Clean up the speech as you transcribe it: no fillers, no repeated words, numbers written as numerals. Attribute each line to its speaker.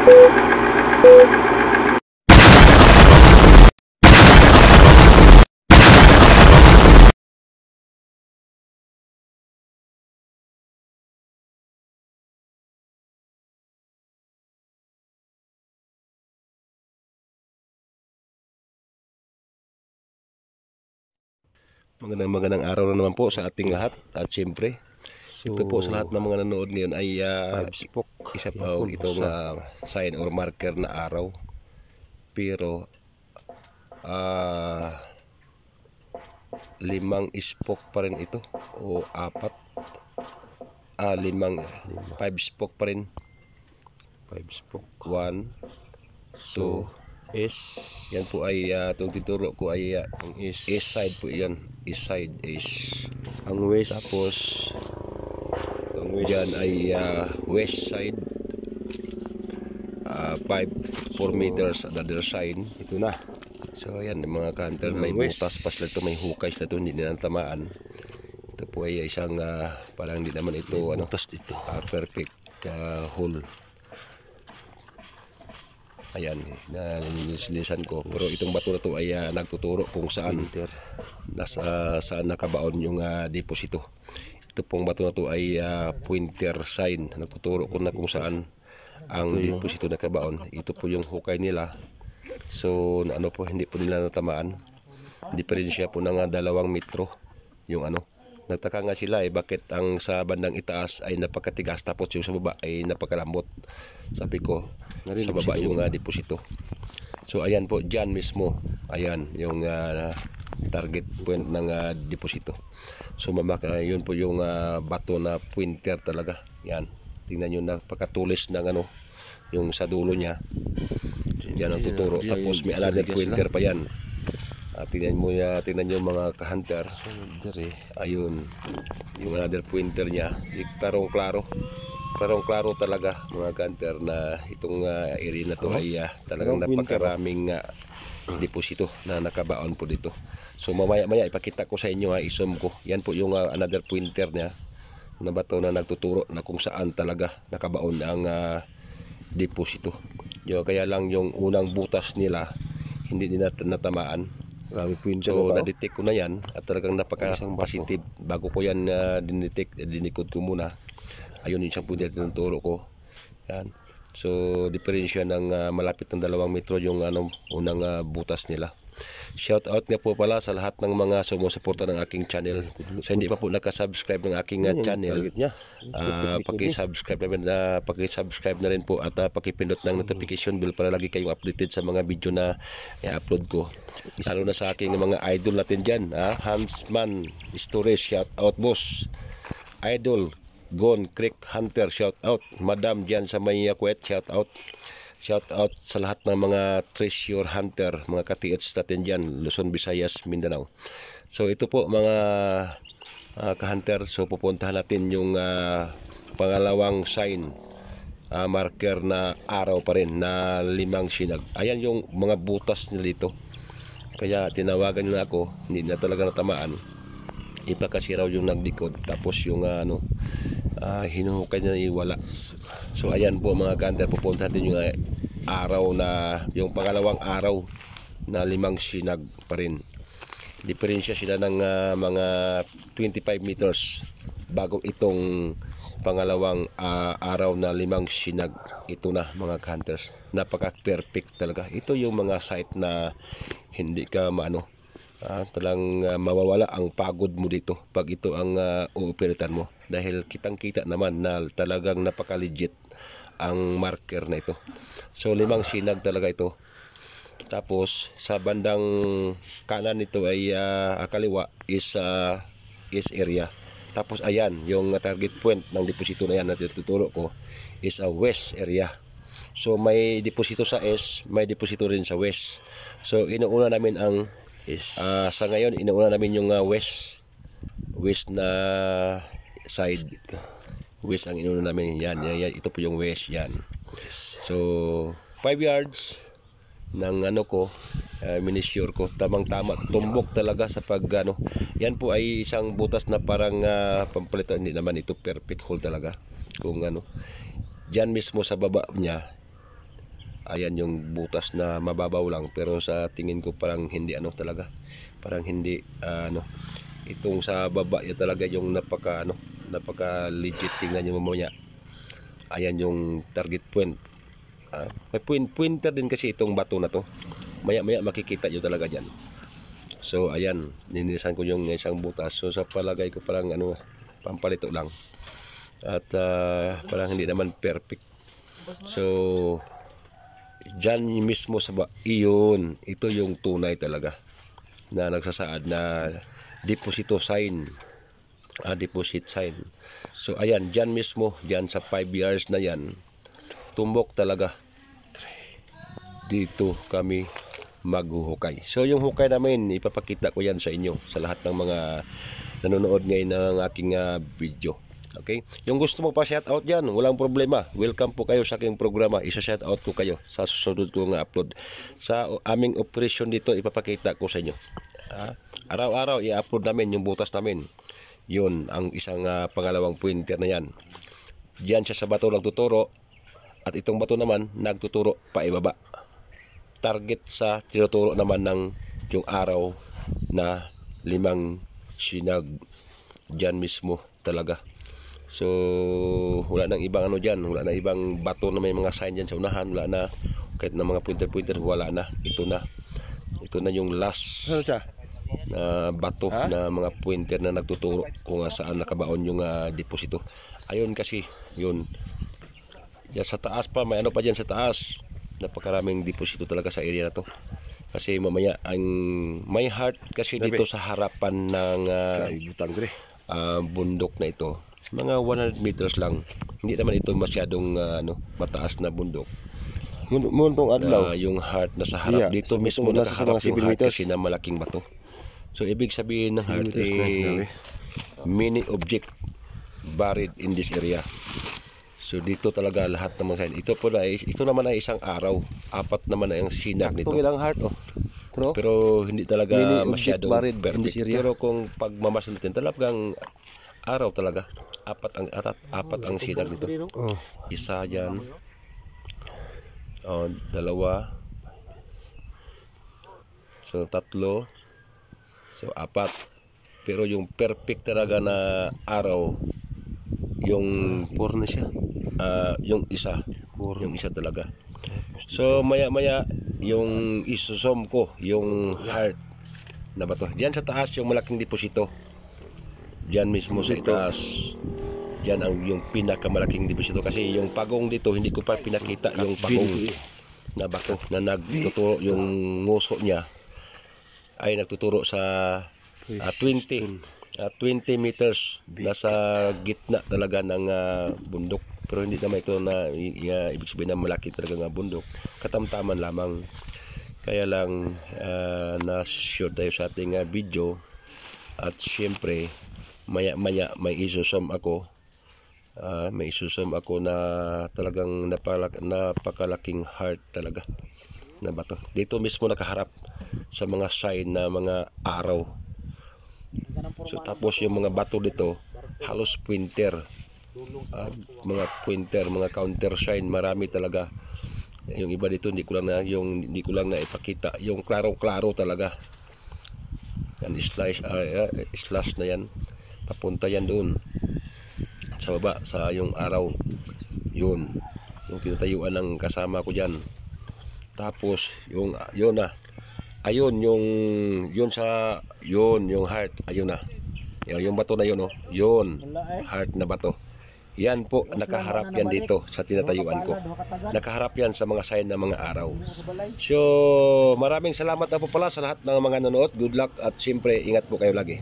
Speaker 1: Magandang araw na naman po sa ating lahat. At siyempre, ito po sa lahat ng mga nanonood ngayon ay isa pa itong sign or marker na araw. Pero 5 spoke pa rin ito o 4. 5 spoke pa rin.
Speaker 2: 5 spoke.
Speaker 1: 1, 2,
Speaker 2: S.
Speaker 1: yan po ay itong tituro ko ay east side po yan. East side is
Speaker 2: Ang west.
Speaker 1: tapos yan ay west side. 4 meters another side.
Speaker 2: Ito na.
Speaker 1: So ayan, mga hunter, may
Speaker 2: west.
Speaker 1: butas pa sila ito, may hukay sila ito, hindi nila tamaan. Ito po ay isang parang hindi naman ito
Speaker 2: butas dito.
Speaker 1: Perfect hole. Ayan, nilinisan ko. Pero itong bato na ito ay nagtuturo kung saan saan nakabaon yung deposito. Ito pong bato na ito ay pointer sign. Nagtuturo ko na kung saan ang deposito nakabaon. Ito po yung hukay nila. So ano po, hindi po nila natamaan. Diferensya po ng 2 metro yung Nagtaka nga sila bakit ang sa bandang itaas ay napakatigas tapos yung sa baba ay napakalambot. Sabi ko, sa baba yung deposito. So ayan po, dyan mismo. Ayan yung target point ng deposito. So yun po yung bato na pointer talaga. Yan. Tingnan nyo, napakatulis ng yung sa dulo niya. Yan ang tuturo. Tapos may another pointer pa yan. Tingnan nyo mga ka-hunter. Ayun, yung another pointer niya. Klarong-klaro talaga mga ka-hunter na itong area na to ay talagang napakaraming deposito na nakabaon po dito. So mamaya ipakita ko sa inyo, isom ko. Yan po yung another pointer niya na bato na nagtuturo na kung saan talaga nakabaon ang deposito. Kaya lang yung unang butas nila hindi nila natamaan. So na-detect ko na yan at talagang napaka-positive. Bago ko yan dinikod ko muna. Ayun yung isang punta na turo ko. Yan. So diferensya ng malapit ng 2 metro yung unang butas nila. Shout out nga po pala sa lahat ng mga sumusuporta ng aking channel. Sa hindi pa po nakasubscribe ng aking channel, paki-subscribe na rin po at pakipindot ng notification bell para lagi kayong updated sa mga video na i-upload ko. Lalo na sa aking mga idol natin dyan, Hansman Storage, shout out boss. Idol Gone Creek Hunter, shout out. Madam dyan sa may Kuwait, shout out. Shout out sa lahat ng mga treasure hunter, mga ka-TH natin dyan, Luzon, Visayas, Mindanao. So ito po mga ka-hunter, so pupuntahan natin yung pangalawang sign, marker na araw pa rin na 5 sinag. Ayan yung mga butas nila dito. Kaya tinawagan nila ako, hindi na talaga natamaan. Iba kasi raw yung naglikod, tapos yung hinuhukay na iwala. So ayan po mga ka-hunter, pupuntahan natin yung araw na yung pangalawang araw na 5 sinag pa rin. Diferensya sila ng mga 25 meters bago itong pangalawang araw na 5 sinag. Ito na mga hunters, napaka-perfect talaga. Ito yung mga site na hindi ka talang mawawala ang pagod mo dito pag ito ang uoperitan mo, dahil kitang-kita naman na talagang napaka-legit ang marker na ito. So 5 sinag talaga ito. Tapos sa bandang kanan nito ay kaliwa is area. Tapos ayan yung target point ng deposito na yan na tuturo ko is west area. So may deposito sa S, may deposito rin sa west. So inuuna namin ang sa ngayon inuuna namin yung west na side. West ang inuuna namin yan. Ito po yung west yan. So 5 yards ng minisure ko, tamang-tama, tumbok talaga sa pag yan po ay isang butas na parang pampalito, hindi naman ito perfect hole talaga. Kung diyan mismo sa baba niya Ayan yung butas na mababaw lang, pero sa tingin ko parang hindi talaga. Parang hindi itong sa baba yan talaga yung napaka legit. Tingnan niyo mamaya. Ayan yung target point. May pointer din kasi itong bato na to. Maya makikita nyo talaga dyan. So ayan, ninisan ko yung isang butas. So sa palagay ko parang pampalito lang. At parang hindi naman perfect. So dyan mismo sa iyon, ito yung tunay talaga na nagsasaad na deposito sign. Deposit sign. So ayan, dyan mismo, dyan sa 5 years na yan, tumbok talaga. Dito kami maghuhukay. So yung hukay namin, ipapakita ko yan sa inyo, sa lahat ng mga nanonood ngayon ng aking video. Okay? Yung gusto mo pa shout out dyan, walang problema. Welcome po kayo sa aking programa. Isa-shout out ko kayo sa susunod kong upload. Sa aming operation dito, ipapakita ko sa inyo. Araw-araw i-upload namin yung butas namin. Yun ang isang pangalawang pointer na yan. Diyan siya sa bato nagtuturo, at itong bato naman nagtuturo pa ibaba. Target sa tinuturo naman ng yung araw na 5 sinag. Diyan mismo talaga. So wala nang ibang dyan, wala na ibang bato na may mga sign dyan sa unahan, wala na. Kahit na mga pointer wala na. Ito na yung last na bato na mga pointer na nagtuturo kung saan nakabaon yung deposito. Ayun kasi yun. Yan sa taas pa, may pa dyan sa taas. Napakaraming deposito talaga sa area na to. Kasi mamaya ang may heart kasi dito sa harapan ng bundok na ito. Mga 100 meters lang. Hindi naman ito masyadong mataas na bundok.
Speaker 2: Muntong adlaw.
Speaker 1: Yung heart na sa harap dito mismo nakaharap yung heart kasi na malaking bato. So ibig sabihin ng heart many object buried in this area. So dito talaga lahat ng mga ito naman ay isang araw. 4 naman ay ang sinag nito.
Speaker 2: Ilang heart
Speaker 1: Pero hindi talaga
Speaker 2: many
Speaker 1: masyadong
Speaker 2: buried
Speaker 1: perfect.
Speaker 2: in this area.
Speaker 1: Pero kung pagmamasdan natin talagang araw talaga. 4 ang sinag nito. Isa dyan. Dalawa. So 3. So 4. Pero yung perfect talaga na araw, yung
Speaker 2: 4 na siya.
Speaker 1: yung isa talaga. So maya yung isusum ko yung heart na bato. Diyan sa taas yung malaking deposito. Diyan mismo sa taas. Diyan ang yung pinakamalaking deposito kasi yung pagong dito hindi ko pa pinakita yung pagong na bato na nagtuturo yung nguso niya ay nagtuturo sa 20 meters nasa gitna talaga ng bundok. Pero hindi naman ito na ibig sabihin na malaki talaga ng bundok. Katamtaman lamang. Kaya lang na-share tayo sa ating video. At syempre maya may isusum ako. May isusum ako na talagang napakalaking heart talaga na bato. Dito mismo nakaharap sa mga sign na mga araw. So tapos yung mga bato dito halos pointer. Mga pointer, mga counter sign, marami talaga. Yung iba dito hindi ko lang na ipakita. Yung klaro-klaro talaga. Yan slash na yan. Papunta yan doon sa baba sa yung araw. Yun yung tinatayuan ng kasama ko diyan. Tapos yung ayun yung heart, ayun na. Yung bato na yun, yun heart na bato. Yan po, nakaharap yan dito sa tinatayuan ko. Nakaharap yan sa mga sign ng mga araw. So maraming salamat na po pala sa lahat ng mga nanonood. Good luck at siyempre ingat po kayo lagi.